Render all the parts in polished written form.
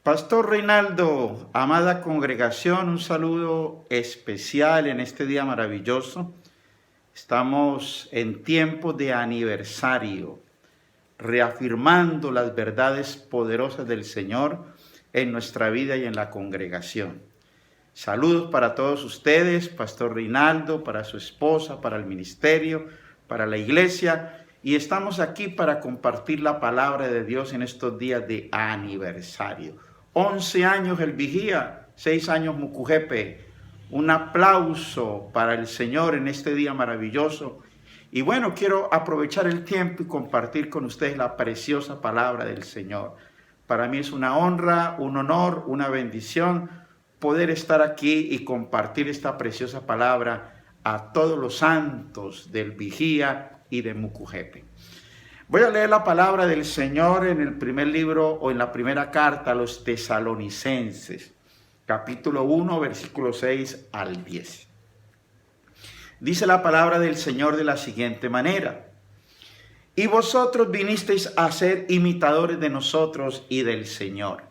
Pastor Reinaldo, amada congregación, un saludo especial en este día maravilloso. Estamos en tiempo de aniversario, reafirmando las verdades poderosas del Señor en nuestra vida y en la congregación. Saludos para todos ustedes, Pastor Reinaldo, para su esposa, para el ministerio, para la iglesia. Y estamos aquí para compartir la palabra de Dios en estos días de aniversario. 11 años el vigía, 6 años Mucujepe. Un aplauso para el Señor en este día maravilloso. Y bueno, quiero aprovechar el tiempo y compartir con ustedes la preciosa palabra del Señor. Para mí es una honra, un honor, una bendición poder estar aquí y compartir esta preciosa palabra a todos los santos del vigía y de Mucujepe. Voy a leer la palabra del Señor en el primer libro o en la primera carta a los tesalonicenses, capítulo 1, versículo 6 al 10. Dice la palabra del Señor de la siguiente manera: y vosotros vinisteis a ser imitadores de nosotros y del Señor,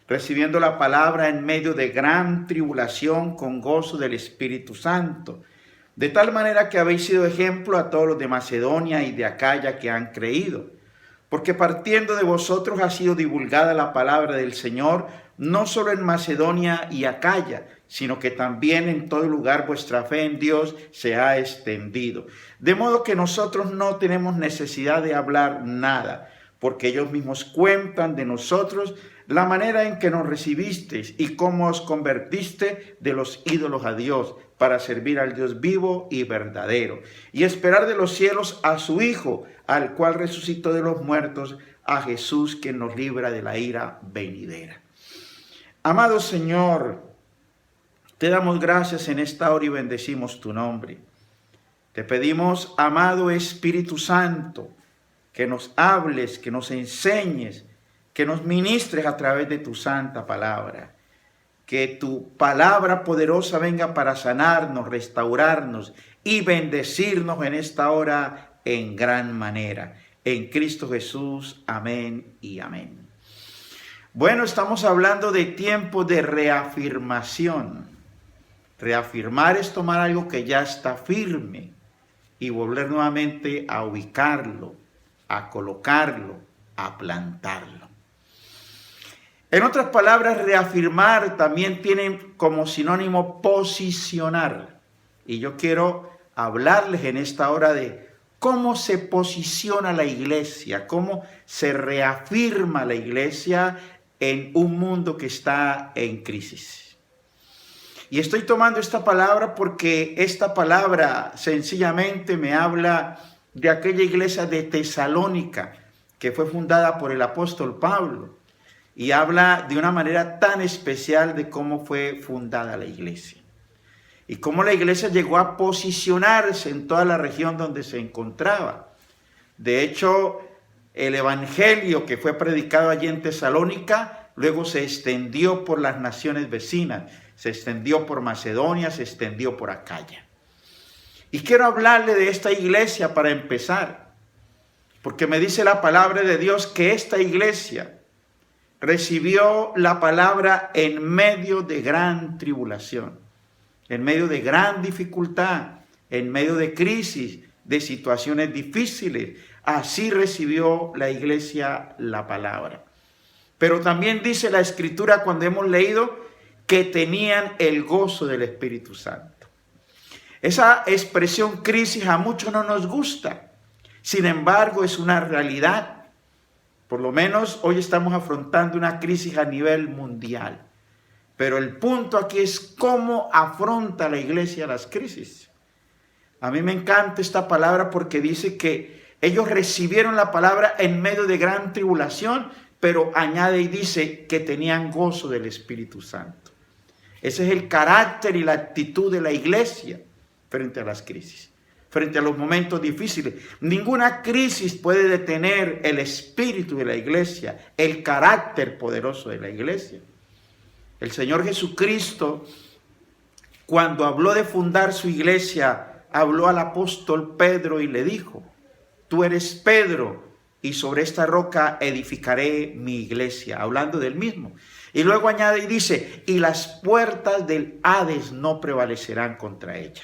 recibiendo la palabra en medio de gran tribulación con gozo del Espíritu Santo, de tal manera que habéis sido ejemplo a todos los de Macedonia y de Acaya que han creído. Porque partiendo de vosotros ha sido divulgada la palabra del Señor, no solo en Macedonia y Acaya, sino que también en todo lugar vuestra fe en Dios se ha extendido. De modo que nosotros no tenemos necesidad de hablar nada, porque ellos mismos cuentan de nosotros la manera en que nos recibisteis y cómo os convertiste de los ídolos a Dios, para servir al Dios vivo y verdadero, y esperar de los cielos a su Hijo, al cual resucitó de los muertos, a Jesús, que nos libra de la ira venidera. Amado Señor, te damos gracias en esta hora y bendecimos tu nombre. Te pedimos, amado Espíritu Santo, que nos hables, que nos enseñes, que nos ministres a través de tu santa palabra. Que tu palabra poderosa venga para sanarnos, restaurarnos y bendecirnos en esta hora en gran manera. En Cristo Jesús, amén y amén. Bueno, estamos hablando de tiempo de reafirmación. Reafirmar es tomar algo que ya está firme y volver nuevamente a ubicarlo, a colocarlo, a plantarlo. En otras palabras, reafirmar también tiene como sinónimo posicionar. Y yo quiero hablarles en esta hora de cómo se posiciona la iglesia, cómo se reafirma la iglesia en un mundo que está en crisis. Y estoy tomando esta palabra porque esta palabra sencillamente me habla de aquella iglesia de Tesalónica que fue fundada por el apóstol Pablo. Y habla de una manera tan especial de cómo fue fundada la iglesia. Y cómo la iglesia llegó a posicionarse en toda la región donde se encontraba. De hecho, el evangelio que fue predicado allí en Tesalónica, luego se extendió por las naciones vecinas. Se extendió por Macedonia, se extendió por Acaya. Y quiero hablarle de esta iglesia para empezar. Porque me dice la palabra de Dios que esta iglesia recibió la palabra en medio de gran tribulación, en medio de gran dificultad, en medio de crisis, de situaciones difíciles. Así recibió la iglesia la palabra. Pero también dice la Escritura cuando hemos leído que tenían el gozo del Espíritu Santo. Esa expresión crisis a muchos no nos gusta. Sin embargo, es una realidad. Por lo menos hoy estamos afrontando una crisis a nivel mundial. Pero el punto aquí es cómo afronta la iglesia las crisis. A mí me encanta esta palabra porque dice que ellos recibieron la palabra en medio de gran tribulación, pero añade y dice que tenían gozo del Espíritu Santo. Ese es el carácter y la actitud de la iglesia frente a las crisis. Frente a los momentos difíciles. Ninguna crisis puede detener el espíritu de la iglesia, el carácter poderoso de la iglesia. El Señor Jesucristo, cuando habló de fundar su iglesia, habló al apóstol Pedro y le dijo: tú eres Pedro, y sobre esta roca edificaré mi iglesia, hablando del mismo. Y luego añade y dice, y las puertas del Hades no prevalecerán contra ella.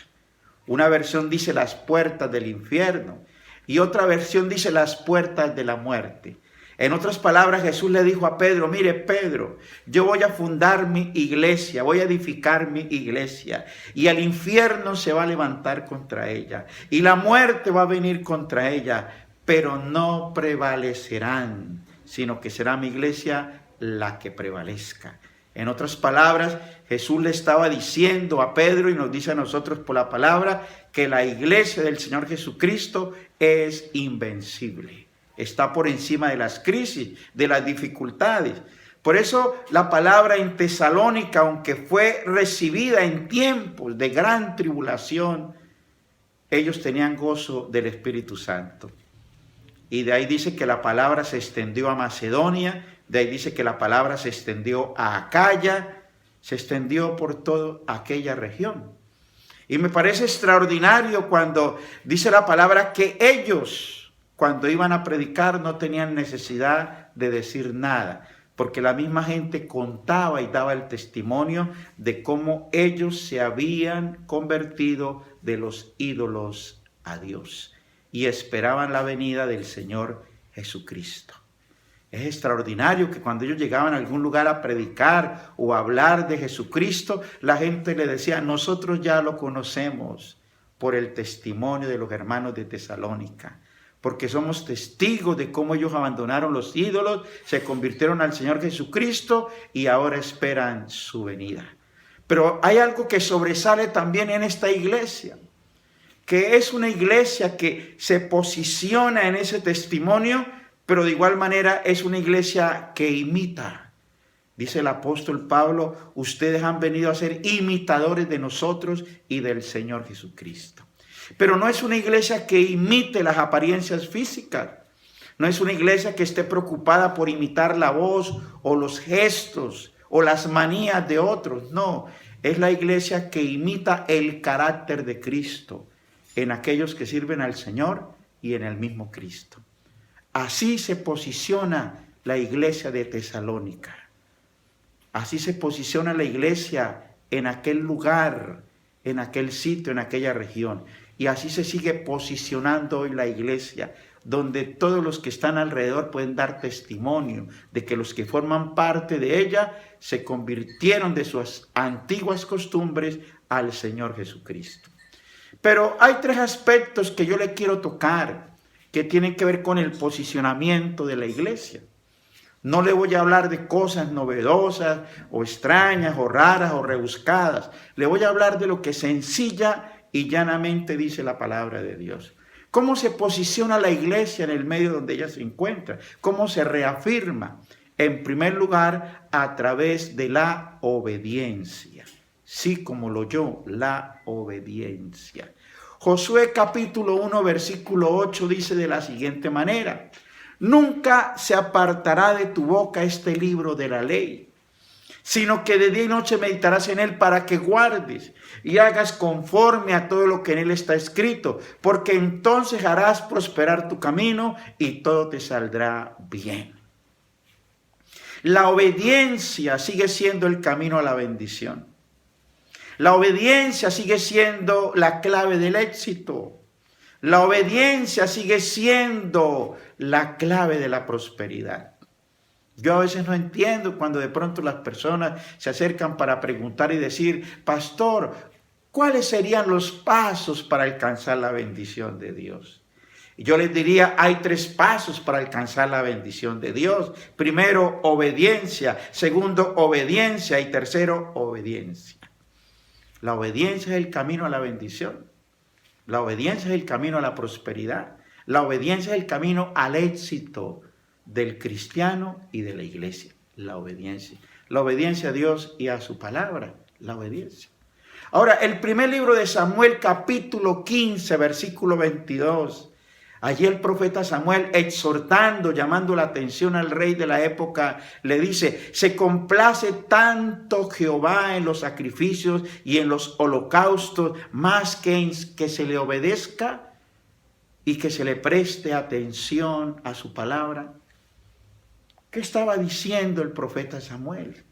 Una versión dice las puertas del infierno y otra versión dice las puertas de la muerte. En otras palabras, Jesús le dijo a Pedro, mire Pedro, yo voy a fundar mi iglesia, voy a edificar mi iglesia y el infierno se va a levantar contra ella y la muerte va a venir contra ella, pero no prevalecerán, sino que será mi iglesia la que prevalezca. En otras palabras, Jesús le estaba diciendo a Pedro y nos dice a nosotros por la palabra que la iglesia del Señor Jesucristo es invencible. Está por encima de las crisis, de las dificultades. Por eso la palabra en Tesalónica, aunque fue recibida en tiempos de gran tribulación, ellos tenían gozo del Espíritu Santo. Y de ahí dice que la palabra se extendió a Macedonia, de ahí dice que la palabra se extendió a Acaya, se extendió por toda aquella región. Y me parece extraordinario cuando dice la palabra que ellos, cuando iban a predicar, no tenían necesidad de decir nada, porque la misma gente contaba y daba el testimonio de cómo ellos se habían convertido de los ídolos a Dios y esperaban la venida del Señor Jesucristo. Es extraordinario que cuando ellos llegaban a algún lugar a predicar o a hablar de Jesucristo, la gente le decía, nosotros ya lo conocemos por el testimonio de los hermanos de Tesalónica, porque somos testigos de cómo ellos abandonaron los ídolos, se convirtieron al Señor Jesucristo y ahora esperan su venida. Pero hay algo que sobresale también en esta iglesia, que es una iglesia que se posiciona en ese testimonio, pero de igual manera es una iglesia que imita. Dice el apóstol Pablo, ustedes han venido a ser imitadores de nosotros y del Señor Jesucristo. Pero no es una iglesia que imite las apariencias físicas. No es una iglesia que esté preocupada por imitar la voz o los gestos o las manías de otros. No, es la iglesia que imita el carácter de Cristo en aquellos que sirven al Señor y en el mismo Cristo. Así se posiciona la iglesia de Tesalónica. Así se posiciona la iglesia en aquel lugar, en aquel sitio, en aquella región. Y así se sigue posicionando hoy la iglesia, donde todos los que están alrededor pueden dar testimonio de que los que forman parte de ella se convirtieron de sus antiguas costumbres al Señor Jesucristo. Pero hay tres aspectos que yo le quiero tocar, que tienen que ver con el posicionamiento de la iglesia. No le voy a hablar de cosas novedosas o extrañas o raras o rebuscadas. Le voy a hablar de lo que sencilla y llanamente dice la palabra de Dios. ¿Cómo se posiciona la iglesia en el medio donde ella se encuentra? ¿Cómo se reafirma? En primer lugar, a través de la obediencia. Sí, como lo oyó, la obediencia. Josué capítulo 1, versículo 8 dice de la siguiente manera: nunca se apartará de tu boca este libro de la ley, sino que de día y noche meditarás en él para que guardes y hagas conforme a todo lo que en él está escrito, porque entonces harás prosperar tu camino y todo te saldrá bien. La obediencia sigue siendo el camino a la bendición. La obediencia sigue siendo la clave del éxito. La obediencia sigue siendo la clave de la prosperidad. Yo a veces no entiendo cuando de pronto las personas se acercan para preguntar y decir: pastor, ¿cuáles serían los pasos para alcanzar la bendición de Dios? Y yo les diría, hay 3 pasos para alcanzar la bendición de Dios. Primero, obediencia. Segundo, obediencia. Y tercero, obediencia. La obediencia es el camino a la bendición. La obediencia es el camino a la prosperidad. La obediencia es el camino al éxito del cristiano y de la iglesia. La obediencia. La obediencia a Dios y a su palabra. La obediencia. Ahora, el primer libro de Samuel, capítulo 15, versículo 22. Allí el profeta Samuel, exhortando, llamando la atención al rey de la época, le dice: se complace tanto Jehová en los sacrificios y en los holocaustos, más que en que se le obedezca y que se le preste atención a su palabra. ¿Qué estaba diciendo el profeta Samuel?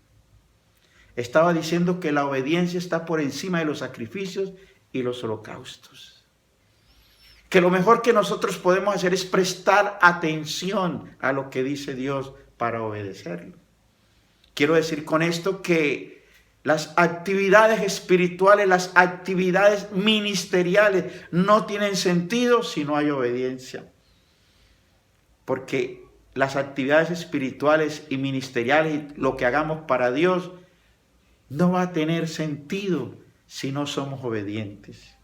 Estaba diciendo que la obediencia está por encima de los sacrificios y los holocaustos. Que lo mejor que nosotros podemos hacer es prestar atención a lo que dice Dios para obedecerlo. Quiero decir con esto que las actividades espirituales, las actividades ministeriales no tienen sentido si no hay obediencia. Porque las actividades espirituales y ministeriales, lo que hagamos para Dios, no va a tener sentido si no somos obedientes.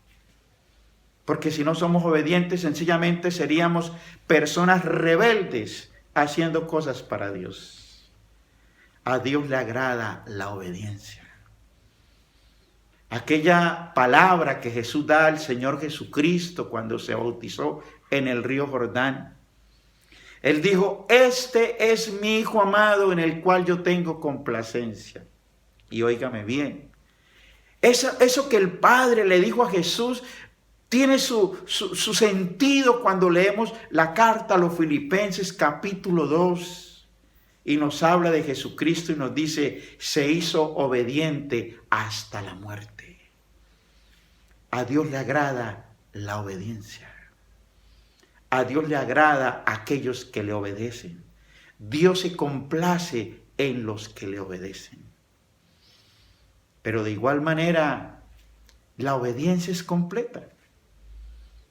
Porque si no somos obedientes, sencillamente seríamos personas rebeldes haciendo cosas para Dios. A Dios le agrada la obediencia. Aquella palabra que Jesús da al Señor Jesucristo cuando se bautizó en el río Jordán. Él dijo, este es mi Hijo amado en el cual yo tengo complacencia. Y óigame bien, eso que el Padre le dijo a Jesús tiene su sentido cuando leemos la carta a los Filipenses capítulo 2. Y nos habla de Jesucristo y nos dice, se hizo obediente hasta la muerte. A Dios le agrada la obediencia. A Dios le agrada a aquellos que le obedecen. Dios se complace en los que le obedecen. Pero de igual manera, la obediencia es completa.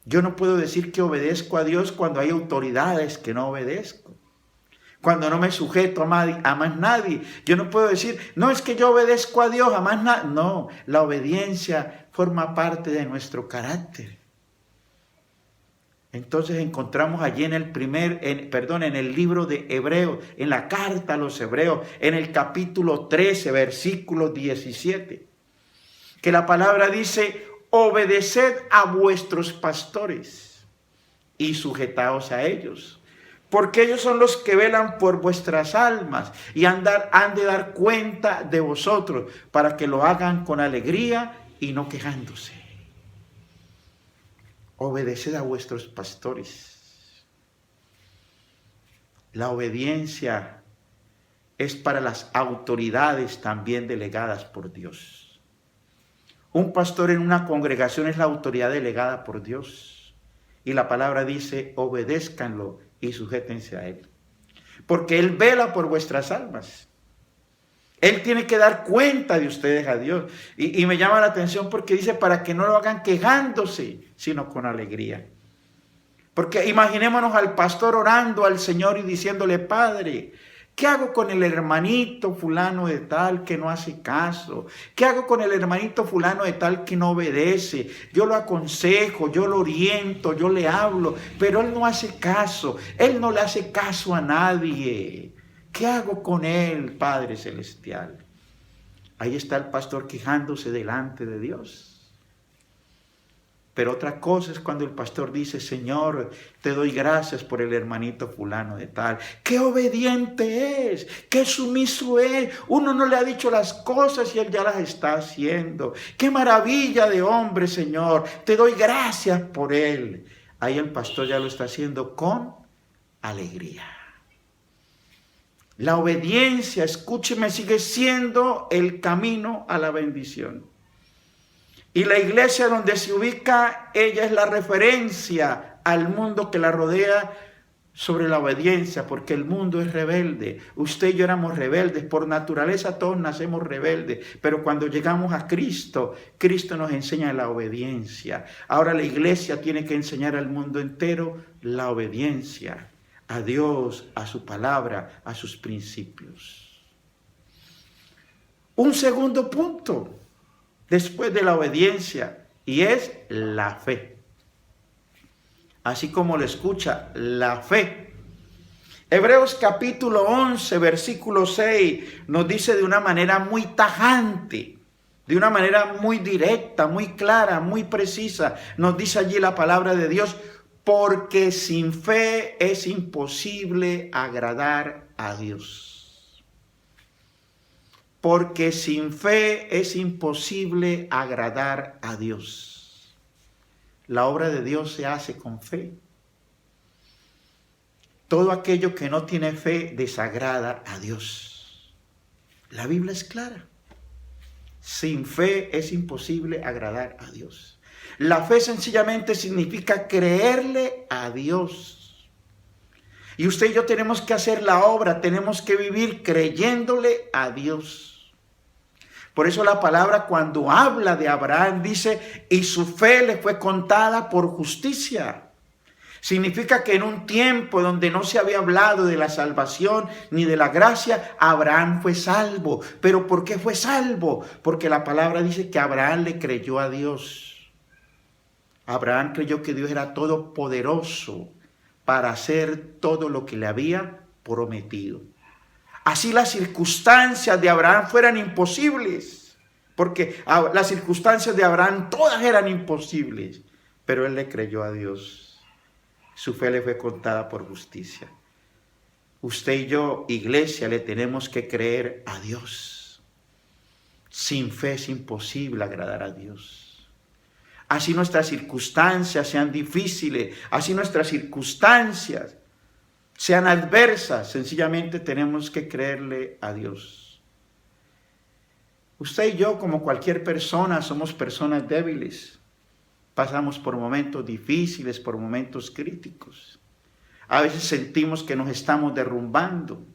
Yo no puedo decir que obedezco a Dios cuando hay autoridades que no obedezco. Cuando no me sujeto a más nadie. Yo no puedo decir, no es que yo obedezco a Dios, a más nadie. No, la obediencia forma parte de nuestro carácter. Entonces encontramos allí en el libro de Hebreos, en la carta a los Hebreos, en el capítulo 13, versículo 17, que la palabra dice, obedeced a vuestros pastores y sujetaos a ellos, porque ellos son los que velan por vuestras almas y han de dar cuenta de vosotros para que lo hagan con alegría y no quejándose. Obedeced a vuestros pastores. La obediencia es para las autoridades también delegadas por Dios. Un pastor en una congregación es la autoridad delegada por Dios. Y la palabra dice, obedézcanlo y sujétense a él. Porque él vela por vuestras almas. Él tiene que dar cuenta de ustedes a Dios. Y me llama la atención porque dice para que no lo hagan quejándose, sino con alegría. Porque imaginémonos al pastor orando al Señor y diciéndole, Padre, ¿qué hago con el hermanito fulano de tal que no hace caso? ¿Qué hago con el hermanito fulano de tal que no obedece? Yo lo aconsejo, yo lo oriento, yo le hablo, pero él no hace caso. Él no le hace caso a nadie. ¿Qué hago con él, Padre Celestial? Ahí está el pastor quejándose delante de Dios. Pero otra cosa es cuando el pastor dice, Señor, te doy gracias por el hermanito fulano de tal. ¡Qué obediente es! ¡Qué sumiso es! Uno no le ha dicho las cosas y él ya las está haciendo. ¡Qué maravilla de hombre, Señor! Te doy gracias por él. Ahí el pastor ya lo está haciendo con alegría. La obediencia, escúcheme, sigue siendo el camino a la bendición. Y la iglesia donde se ubica, ella es la referencia al mundo que la rodea sobre la obediencia, porque el mundo es rebelde. Usted y yo éramos rebeldes, por naturaleza todos nacemos rebeldes, pero cuando llegamos a Cristo, Cristo nos enseña la obediencia. Ahora la iglesia tiene que enseñar al mundo entero la obediencia a Dios, a su palabra, a sus principios. Un segundo punto después de la obediencia, y es la fe. Así como lo escucha, la fe. Hebreos capítulo 11, versículo 6, nos dice de una manera muy tajante, de una manera muy directa, muy clara, muy precisa. Nos dice allí la palabra de Dios, porque sin fe es imposible agradar a Dios. Porque sin fe es imposible agradar a Dios. La obra de Dios se hace con fe. Todo aquello que no tiene fe desagrada a Dios. La Biblia es clara. Sin fe es imposible agradar a Dios. La fe sencillamente significa creerle a Dios. Y usted y yo tenemos que hacer la obra, tenemos que vivir creyéndole a Dios. Por eso la palabra cuando habla de Abraham dice, y su fe le fue contada por justicia. Significa que en un tiempo donde no se había hablado de la salvación ni de la gracia, Abraham fue salvo. ¿Pero por qué fue salvo? Porque la palabra dice que Abraham le creyó a Dios. Abraham creyó que Dios era todopoderoso para hacer todo lo que le había prometido. Así las circunstancias de Abraham fueran imposibles, porque las circunstancias de Abraham todas eran imposibles, pero él le creyó a Dios. Su fe le fue contada por justicia. Usted y yo, iglesia, le tenemos que creer a Dios. Sin fe es imposible agradar a Dios. Así nuestras circunstancias sean difíciles, así nuestras circunstancias sean adversas, sencillamente tenemos que creerle a Dios. Usted y yo, como cualquier persona, somos personas débiles. Pasamos por momentos difíciles, por momentos críticos. A veces sentimos que nos estamos derrumbando.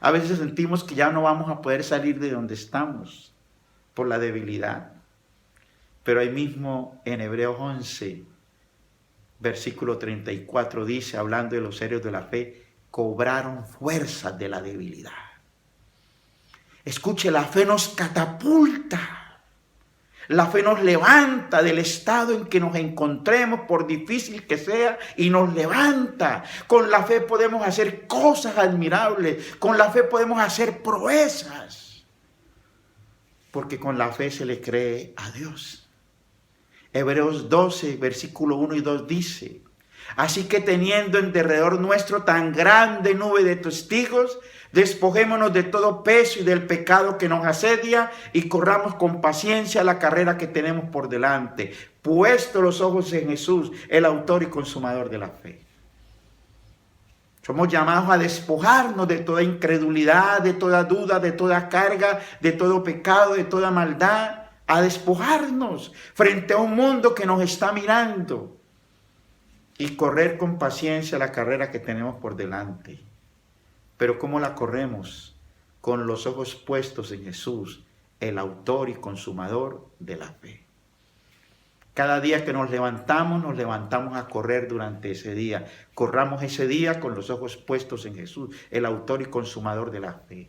A veces sentimos que ya no vamos a poder salir de donde estamos por la debilidad. Pero ahí mismo en Hebreos 11, versículo 34 dice, hablando de los héroes de la fe, cobraron fuerzas de la debilidad. Escuche, la fe nos catapulta. La fe nos levanta del estado en que nos encontremos, por difícil que sea, y nos levanta. Con la fe podemos hacer cosas admirables. Con la fe podemos hacer proezas. Porque con la fe se le cree a Dios. Hebreos 12, versículo 1 y 2 dice, así que teniendo en derredor nuestro tan grande nube de testigos, despojémonos de todo peso y del pecado que nos asedia y corramos con paciencia la carrera que tenemos por delante, puesto los ojos en Jesús, el autor y consumador de la fe. Somos llamados a despojarnos de toda incredulidad, de toda duda, de toda carga, de todo pecado, de toda maldad, a despojarnos frente a un mundo que nos está mirando y correr con paciencia la carrera que tenemos por delante. Pero ¿cómo la corremos? Con los ojos puestos en Jesús, el autor y consumador de la fe. Cada día que nos levantamos a correr durante ese día. Corramos ese día con los ojos puestos en Jesús, el autor y consumador de la fe.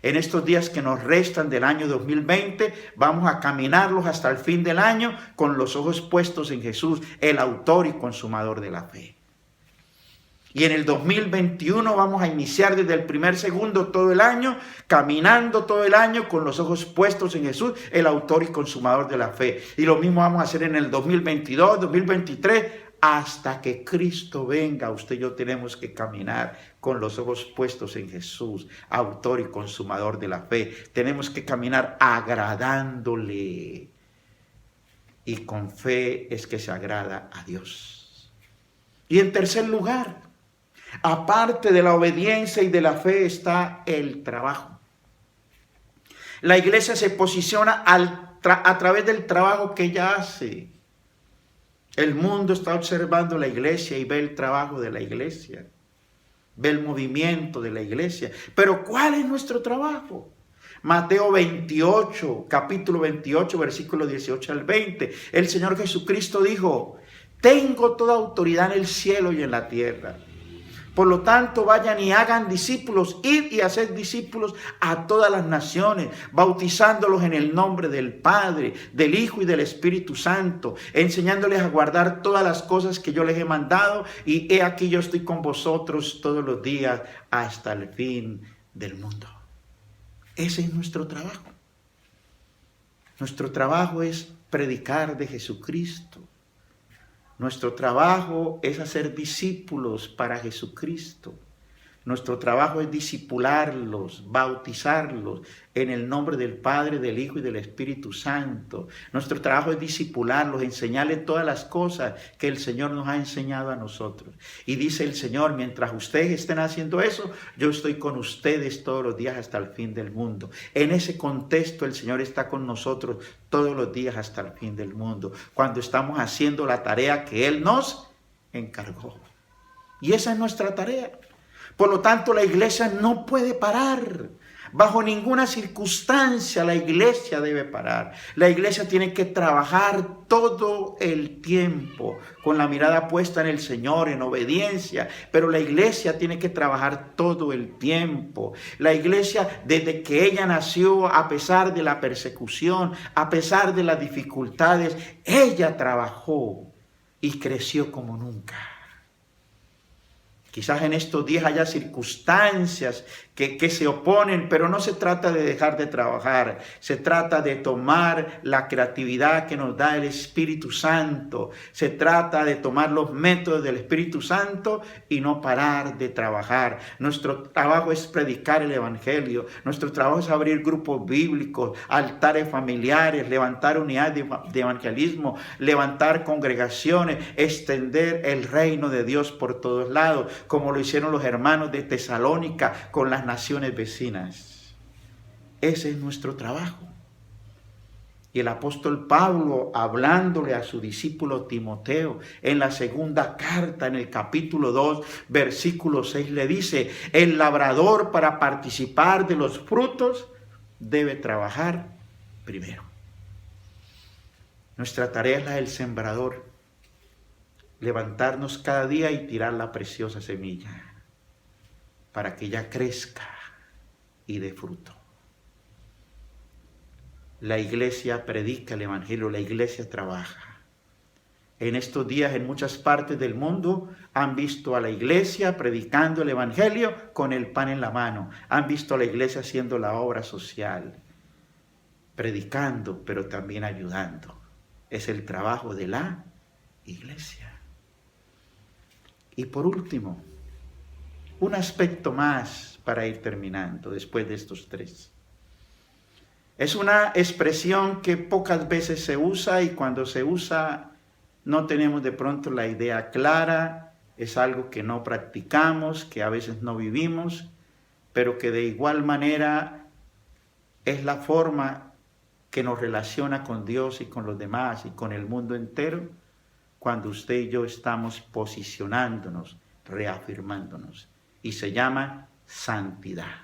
En estos días que nos restan del año 2020, vamos a caminarlos hasta el fin del año con los ojos puestos en Jesús, el autor y consumador de la fe. Y en el 2021 vamos a iniciar desde el primer segundo todo el año, caminando todo el año con los ojos puestos en Jesús, el autor y consumador de la fe. Y lo mismo vamos a hacer en el 2022, 2023, hasta que Cristo venga. Usted y yo tenemos que caminar con los ojos puestos en Jesús, autor y consumador de la fe. Tenemos que caminar agradándole. Y con fe es que se agrada a Dios. Y en tercer lugar, aparte de la obediencia y de la fe está el trabajo. La iglesia se posiciona a través del trabajo que ella hace. El mundo está observando la iglesia y ve el trabajo de la iglesia. Ve el movimiento de la iglesia. Pero ¿cuál es nuestro trabajo? Mateo 28, capítulo 28, versículo 18 al 20. El Señor Jesucristo dijo, tengo toda autoridad en el cielo y en la tierra. Por lo tanto, vayan y hagan discípulos, id y haced discípulos a todas las naciones, bautizándolos en el nombre del Padre, del Hijo y del Espíritu Santo, enseñándoles a guardar todas las cosas que yo les he mandado, y he aquí yo estoy con vosotros todos los días hasta el fin del mundo. Ese es nuestro trabajo. Nuestro trabajo es predicar de Jesucristo. Nuestro trabajo es hacer discípulos para Jesucristo. Nuestro trabajo es discipularlos, bautizarlos en el nombre del Padre, del Hijo y del Espíritu Santo. Nuestro trabajo es discipularlos, enseñarles todas las cosas que el Señor nos ha enseñado a nosotros. Y dice el Señor, mientras ustedes estén haciendo eso, yo estoy con ustedes todos los días hasta el fin del mundo. En ese contexto el Señor está con nosotros todos los días hasta el fin del mundo, cuando estamos haciendo la tarea que Él nos encargó. Y esa es nuestra tarea. Por lo tanto, la iglesia no puede parar. Bajo ninguna circunstancia la iglesia debe parar. La iglesia tiene que trabajar todo el tiempo con la mirada puesta en el Señor, en obediencia. Pero la iglesia tiene que trabajar todo el tiempo. La iglesia, desde que ella nació, a pesar de la persecución, a pesar de las dificultades, ella trabajó y creció como nunca. Quizás en estos días haya circunstancias que se oponen, pero no se trata de dejar de trabajar. Se trata de tomar la creatividad que nos da el Espíritu Santo. Se trata de tomar los métodos del Espíritu Santo y no parar de trabajar. Nuestro trabajo es predicar el Evangelio. Nuestro trabajo es abrir grupos bíblicos, altares familiares, levantar unidades de evangelismo, levantar congregaciones, extender el reino de Dios por todos lados, como lo hicieron los hermanos de Tesalónica con las naciones vecinas. Ese es nuestro trabajo. Y el apóstol Pablo, hablándole a su discípulo Timoteo, en la segunda carta, en el capítulo 2, versículo 6, le dice: el labrador, para participar de los frutos, debe trabajar primero. Nuestra tarea es la del sembrador. Levantarnos cada día y tirar la preciosa semilla para que ella crezca y dé fruto. La iglesia predica el Evangelio, la iglesia trabaja. En estos días, en muchas partes del mundo, han visto a la iglesia predicando el Evangelio con el pan en la mano. Han visto a la iglesia haciendo la obra social, predicando, pero también ayudando. Es el trabajo de la iglesia. Y por último, un aspecto más para ir terminando después de estos tres. Es una expresión que pocas veces se usa, y cuando se usa no tenemos de pronto la idea clara. Es algo que no practicamos, que a veces no vivimos, pero que de igual manera es la forma que nos relaciona con Dios y con los demás y con el mundo entero, cuando usted y yo estamos posicionándonos, reafirmándonos. Y se llama santidad.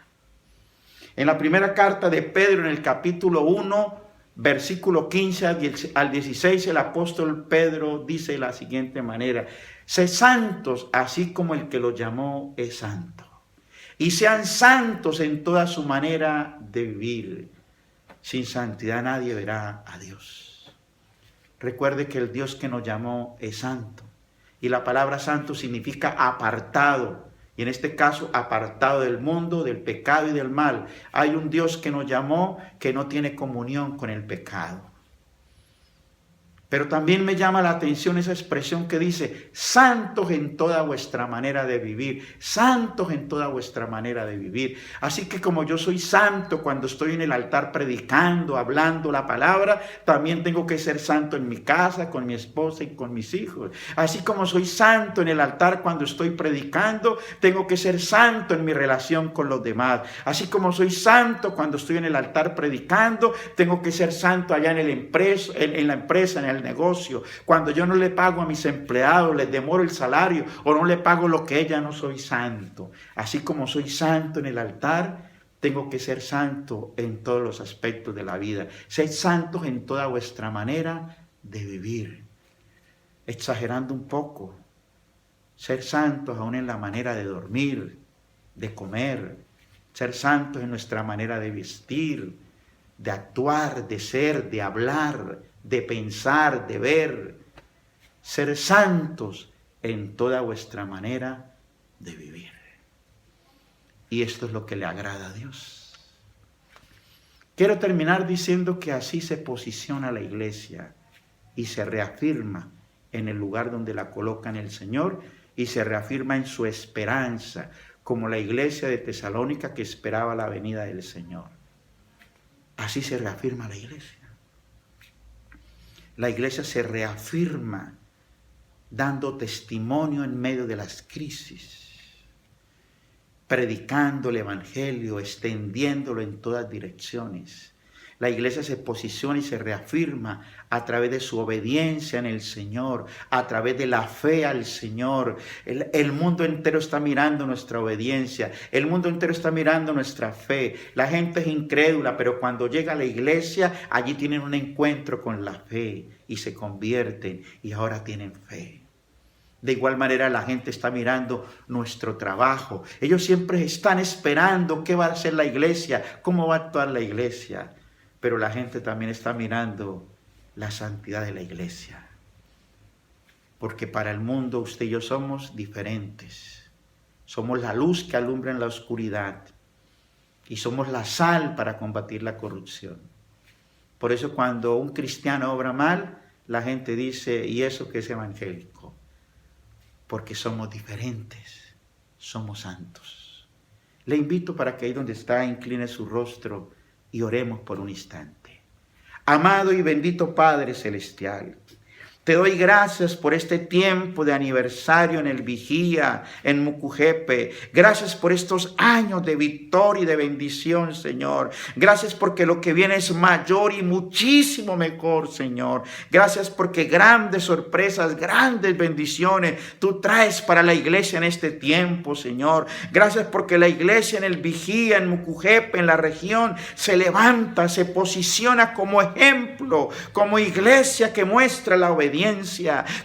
En la primera carta de Pedro, en el capítulo 1, versículo 15 al 16, el apóstol Pedro dice de la siguiente manera: sed santos, así como el que los llamó es santo. Y sean santos en toda su manera de vivir. Sin santidad nadie verá a Dios. Recuerde que el Dios que nos llamó es santo. Y la palabra santo significa apartado. Y en este caso, apartado del mundo, del pecado y del mal. Hay un Dios que nos llamó que no tiene comunión con el pecado. Pero también me llama la atención esa expresión que dice: santos en toda vuestra manera de vivir, santos en toda vuestra manera de vivir. Así que como yo soy santo cuando estoy en el altar predicando, hablando la palabra, también tengo que ser santo en mi casa, con mi esposa y con mis hijos. Así como soy santo en el altar cuando estoy predicando, tengo que ser santo en mi relación con los demás. Así como soy santo cuando estoy en el altar predicando, tengo que ser santo allá en la empresa, en el negocio. Cuando yo no le pago a mis empleados, les demoro el salario o no le pago lo que ella, no soy santo. Así como soy santo en el altar, tengo que ser santo en todos los aspectos de la vida. Sed santos en toda vuestra manera de vivir. Exagerando un poco, ser santos aún en la manera de dormir, de comer, ser santos en nuestra manera de vestir, de actuar, de ser, de hablar, de pensar, de ver. Ser santos en toda vuestra manera de vivir. Y esto es lo que le agrada a Dios. Quiero terminar diciendo que así se posiciona la iglesia y se reafirma en el lugar donde la coloca en el Señor y se reafirma en su esperanza, como la iglesia de Tesalónica que esperaba la venida del Señor. Así se reafirma la iglesia. La iglesia se reafirma dando testimonio en medio de las crisis, predicando el evangelio, extendiéndolo en todas direcciones. La iglesia se posiciona y se reafirma a través de su obediencia en el Señor, a través de la fe al Señor. El mundo entero está mirando nuestra obediencia, el mundo entero está mirando nuestra fe. La gente es incrédula, pero cuando llega a la iglesia, allí tienen un encuentro con la fe y se convierten y ahora tienen fe. De igual manera la gente está mirando nuestro trabajo. Ellos siempre están esperando qué va a hacer la iglesia, cómo va a actuar la iglesia. Pero la gente también está mirando la santidad de la iglesia. Porque para el mundo usted y yo somos diferentes. Somos la luz que alumbra en la oscuridad. Y somos la sal para combatir la corrupción. Por eso cuando un cristiano obra mal, la gente dice, ¿y eso qué es evangélico? Porque somos diferentes, somos santos. Le invito para que ahí donde está incline su rostro y oremos por un instante. Amado y bendito Padre Celestial, te doy gracias por este tiempo de aniversario en el Vigía, en Mucujepe. Gracias por estos años de victoria y de bendición, Señor. Gracias porque lo que viene es mayor y muchísimo mejor, Señor. Gracias porque grandes sorpresas, grandes bendiciones tú traes para la iglesia en este tiempo, Señor. Gracias porque la iglesia en el Vigía, en Mucujepe, en la región, se levanta, se posiciona como ejemplo, como iglesia que muestra la obediencia,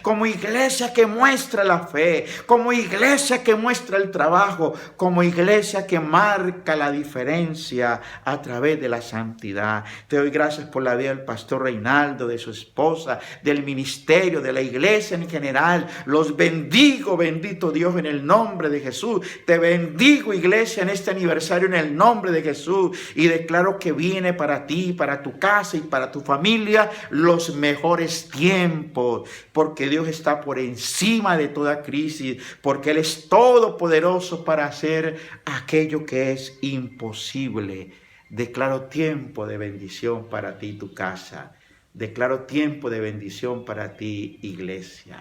como iglesia que muestra la fe, como iglesia que muestra el trabajo, como iglesia que marca la diferencia a través de la santidad. Te doy gracias por la vida del pastor Reinaldo, de su esposa, del ministerio, de la iglesia en general. Los bendigo, bendito Dios, en el nombre de Jesús. Te bendigo, iglesia, en este aniversario en el nombre de Jesús, y declaro que viene para ti, para tu casa y para tu familia los mejores tiempos. Porque Dios está por encima de toda crisis, porque Él es todopoderoso para hacer aquello que es imposible. Declaro tiempo de bendición para ti y tu casa. Declaro tiempo de bendición para ti, iglesia.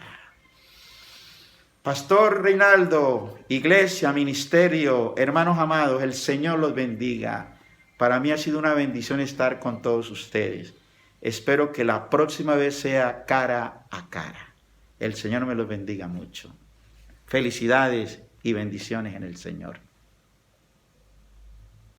Pastor Reinaldo, iglesia, ministerio, hermanos amados, el Señor los bendiga. Para mí ha sido una bendición estar con todos ustedes. Espero que la próxima vez sea cara a cara. El Señor me los bendiga mucho. Felicidades y bendiciones en el Señor.